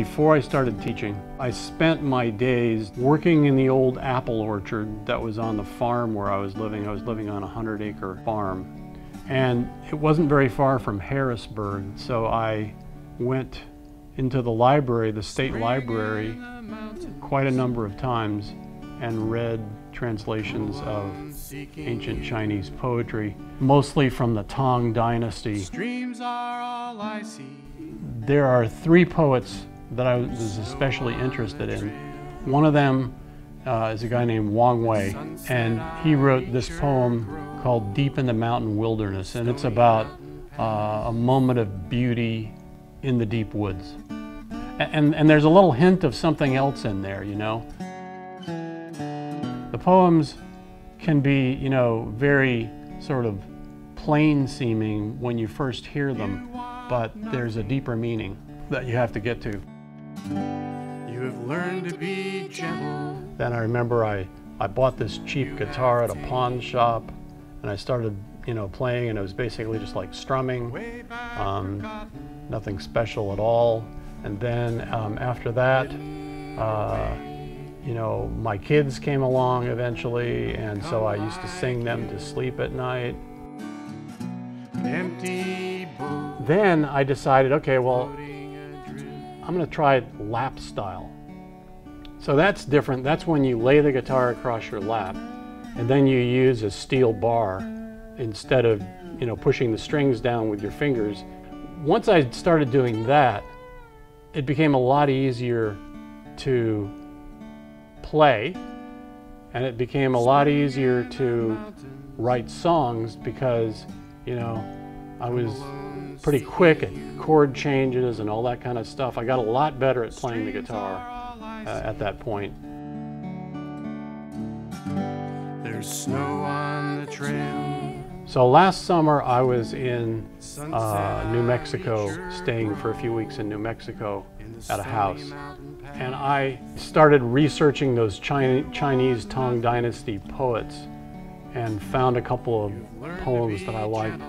before I started teaching, I spent my days working in the old apple orchard that was on the farm where I was living. I was living on a 100-acre farm. And it wasn't very far from Harrisburg, so I went into the library, the state library, quite a number of times and read translations of ancient Chinese poetry, mostly from the Tang Dynasty. Streams are all I see. There are three poets that I was especially interested in. One of them is a guy named Wang Wei, and he wrote this poem called Deep in the Mountain Wilderness, and it's about a moment of beauty in the deep woods. And there's a little hint of something else in there, you know. The poems can be, you know, very sort of plain seeming when you first hear them, but there's a deeper meaning that you have to get to. You have learned to be gentle. Then I remember I bought this cheap guitar at a pawn shop, and I started, you know, playing, and it was basically just like strumming, nothing special at all. And then after that, you know, my kids came along eventually, and so I used to sing them to sleep at night. Then I decided, okay, well, I'm going to try lap style. So that's different. That's when you lay the guitar across your lap, and then you use a steel bar instead of, you know, pushing the strings down with your fingers. Once I started doing that, it became a lot easier to play, and it became a lot easier to write songs because, you know, I was pretty quick at chord changes and all that kind of stuff. I got a lot better at playing the guitar at that point. There's snow on the trail. So last summer I was in New Mexico, staying for a few weeks in New Mexico at a house. And I started researching those Chinese Tang Dynasty poets and found a couple of poems that I liked.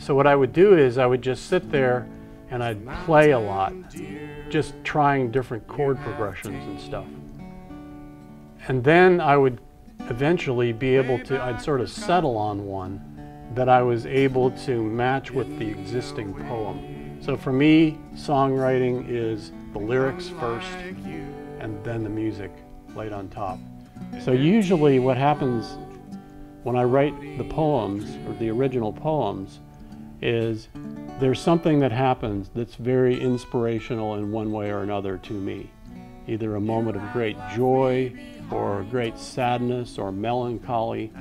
So what I would do is I would just sit there and I'd play a lot, just trying different chord progressions and stuff. And then I would eventually be able to, I'd sort of settle on one that I was able to match with the existing poem. So for me, songwriting is the lyrics first and then the music laid on top. So usually what happens when I write the poems, or the original poems, is there's something that happens that's very inspirational in one way or another to me. Either a moment of great joy or great sadness or melancholy,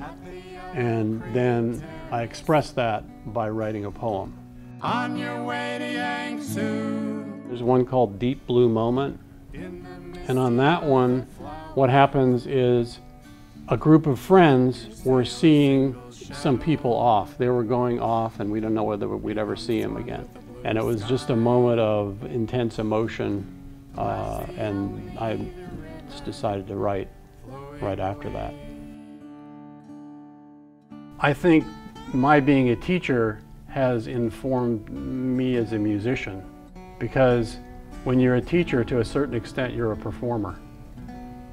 and then I express that by writing a poem. On your way to Yangtze. There's one called Deep Blue Moment, and on that one what happens is a group of friends were seeing some people off. They were going off and we don't know whether we'd ever see them again. And it was just a moment of intense emotion, and I just decided to write right after that. I think my being a teacher has informed me as a musician, because when you're a teacher, to a certain extent, you're a performer.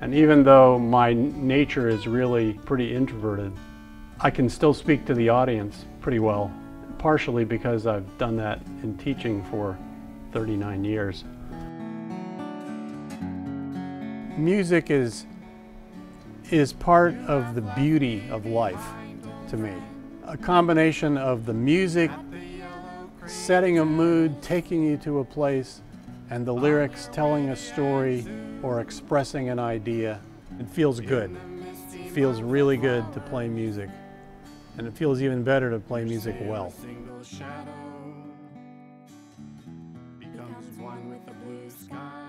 And even though my nature is really pretty introverted, I can still speak to the audience pretty well, partially because I've done that in teaching for 39 years. Music is part of the beauty of life to me. A combination of the music setting a mood, taking you to a place, and the lyrics telling a story or expressing an idea. It feels good. It feels really good to play music. And it feels even better to play music well. Becomes one with the blue sky.